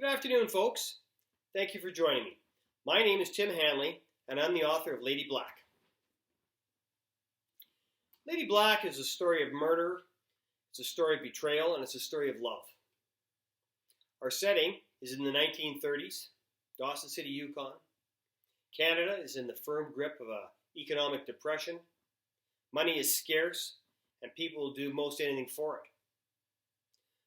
Good afternoon, folks. Thank you for joining me. My name is Tim Hanley, and I'm the author of Lady Black. Lady Black is a story of murder, it's a story of betrayal, and it's a story of love. Our setting is in the 1930s, Dawson City, Yukon. Canada is in the firm grip of an economic depression. Money is scarce, and people will do most anything for it.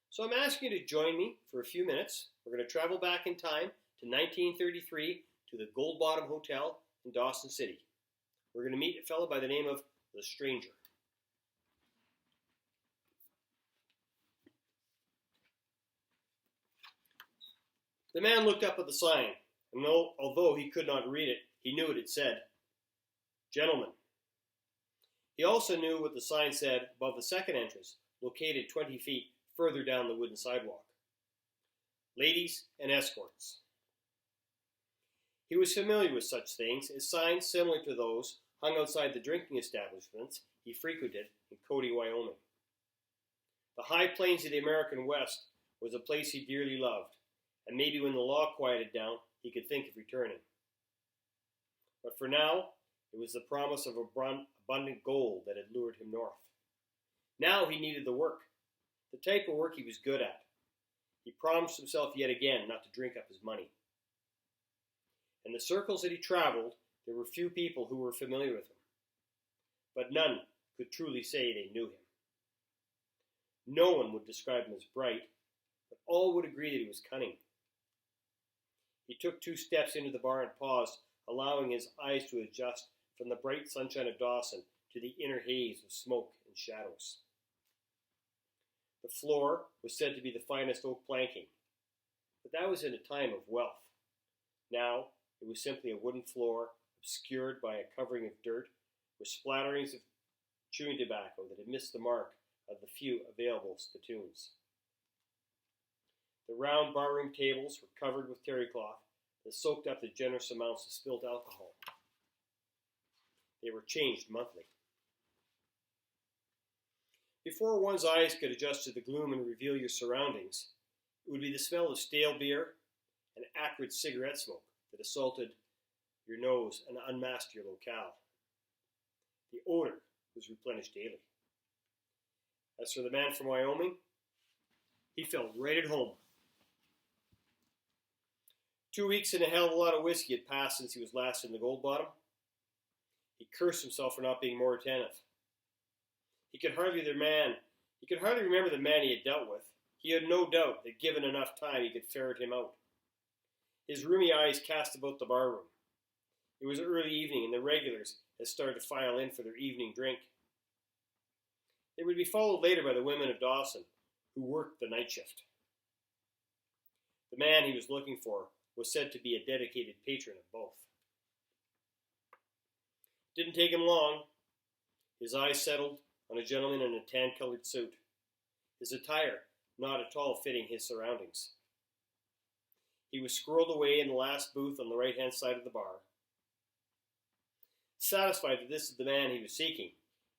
So I'm asking you to join me for a few minutes. We're going to travel back in time to 1933 to the Gold Bottom Hotel in Dawson City. We're going to meet a fellow by the name of the Stranger. The man looked up at the sign, and although he could not read it, he knew what it said. Gentlemen. He also knew what the sign said above the second entrance, located 20 feet further down the wooden sidewalk. Ladies and escorts. He was familiar with such things as signs similar to those hung outside the drinking establishments he frequented in Cody, Wyoming. The high plains of the American West was a place he dearly loved, and maybe when the law quieted down, he could think of returning. But for now, it was the promise of abundant gold that had lured him north. Now he needed the work, the type of work he was good at. He promised himself yet again not to drink up his money. In the circles that he traveled, there were few people who were familiar with him, but none could truly say they knew him. No one would describe him as bright, but all would agree that he was cunning. He took 2 steps into the bar and paused, allowing his eyes to adjust from the bright sunshine of Dawson to the inner haze of smoke and shadows. The floor was said to be the finest oak planking, but that was in a time of wealth. Now it was simply a wooden floor obscured by a covering of dirt with splatterings of chewing tobacco that had missed the mark of the few available spittoons. The round barroom tables were covered with terry cloth that soaked up the generous amounts of spilt alcohol. They were changed monthly. Before one's eyes could adjust to the gloom and reveal your surroundings, it would be the smell of stale beer and acrid cigarette smoke that assaulted your nose and unmasked your locale. The odor was replenished daily. As for the man from Wyoming, he felt right at home. 2 weeks and a hell of a lot of whiskey had passed since he was last in the Gold Bottom. He cursed himself for not being more attentive. He could hardly remember the man he had dealt with. He had no doubt that given enough time he could ferret him out. His rheumy eyes cast about the barroom. It was early evening, and the regulars had started to file in for their evening drink. They would be followed later by the women of Dawson, who worked the night shift. The man he was looking for was said to be a dedicated patron of both. It didn't take him long. His eyes settled on a gentleman in a tan-colored suit, his attire not at all fitting his surroundings. He was squirreled away in the last booth on the right-hand side of the bar. Satisfied that this is the man he was seeking,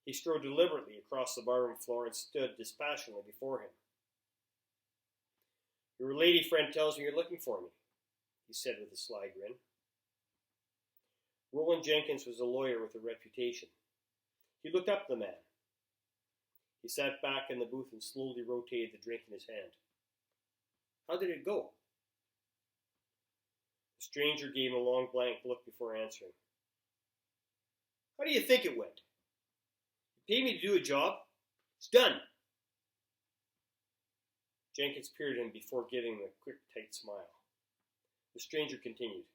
he strode deliberately across the barroom floor and stood dispassionately before him. "Your lady friend tells me you're looking for me," he said with a sly grin. Roland Jenkins was a lawyer with a reputation. He looked up at the man. He sat back in the booth and slowly rotated the drink in his hand. "How did it go?" The stranger gave him a long blank look before answering. "How do you think it went? You paid me to do a job. It's done." Jenkins peered at him before giving him a quick, tight smile. The stranger continued.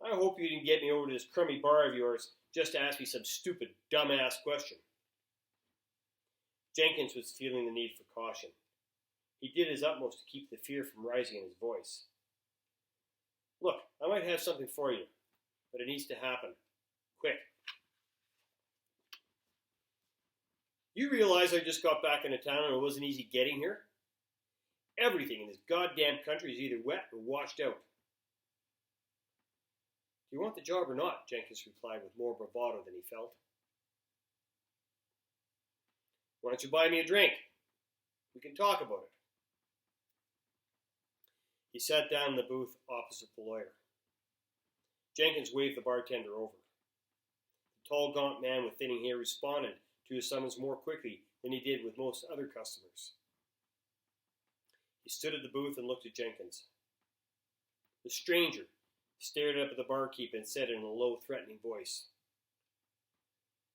"I hope you didn't get me over to this crummy bar of yours just to ask me some stupid, dumbass question." Jenkins was feeling the need for caution. He did his utmost to keep the fear from rising in his voice. "Look, I might have something for you, but it needs to happen. Quick. You realize I just got back into town and it wasn't easy getting here? Everything in this goddamn country is either wet or washed out." "Do you want the job or not?" Jenkins replied with more bravado than he felt. "Why don't you buy me a drink? We can talk about it." He sat down in the booth opposite the lawyer. Jenkins waved the bartender over. The tall, gaunt man with thinning hair responded to his summons more quickly than he did with most other customers. He stood at the booth and looked at Jenkins. The stranger stared up at the barkeep and said in a low, threatening voice,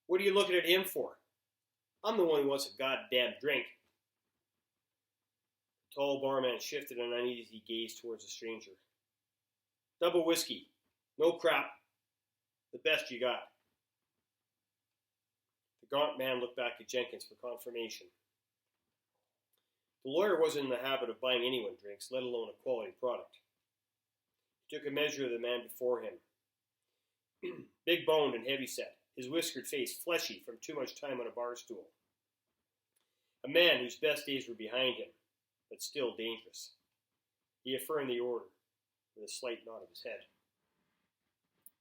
"What are you looking at him for? I'm the one who wants a goddamn drink." The tall barman shifted an uneasy gaze towards the stranger. "Double whiskey. No crap. The best you got." The gaunt man looked back at Jenkins for confirmation. The lawyer wasn't in the habit of buying anyone drinks, let alone a quality product. He took a measure of the man before him. Big-boned and heavy-set, his whiskered face fleshy from too much time on a bar stool. A man whose best days were behind him, but still dangerous. He affirmed the order with a slight nod of his head.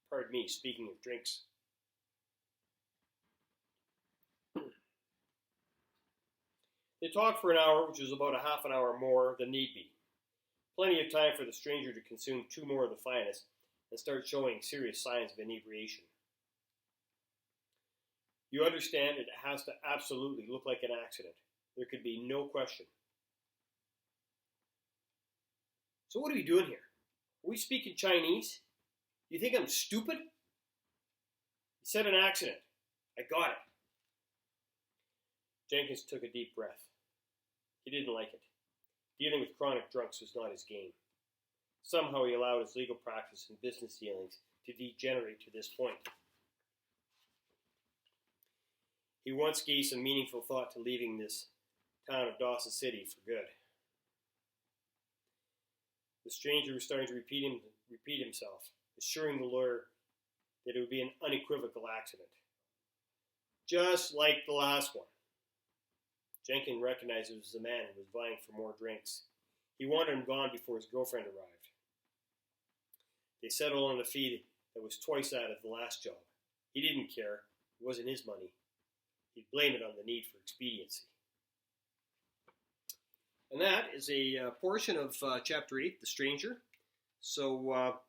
"Pardon me, speaking of drinks." They talked for an hour, which was about a half an hour more than need be. Plenty of time for the stranger to consume 2 more of the finest and start showing serious signs of inebriation. "You understand it has to absolutely look like an accident. There could be no question." "So what are we doing here? Are we speaking Chinese? You think I'm stupid?" "You said an accident. I got it." Jenkins took a deep breath. He didn't like it. Dealing with chronic drunks was not his game. Somehow he allowed his legal practice and business dealings to degenerate to this point. He once gave some meaningful thought to leaving this town of Dawson City for good. The stranger was starting to repeat himself, assuring the lawyer that it would be an unequivocal accident. Just like the last one. Jenkins recognized it was the man who was vying for more drinks. He wanted him gone before his girlfriend arrived. They settled on a fee that was twice that of the last job. He didn't care. It wasn't his money. He'd blame it on the need for expediency. And that is a portion of Chapter 8, The Stranger. So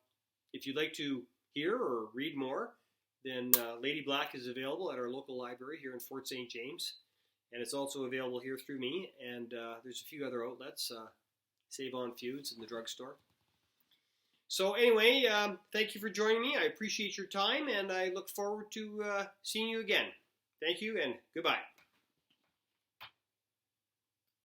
if you'd like to hear or read more, then Lady Black is available at our local library here in Fort St. James. And it's also available here through me. And there's a few other outlets, Save On Feuds and the drugstore. So anyway, thank you for joining me. I appreciate your time, and I look forward to seeing you again. Thank you, and goodbye.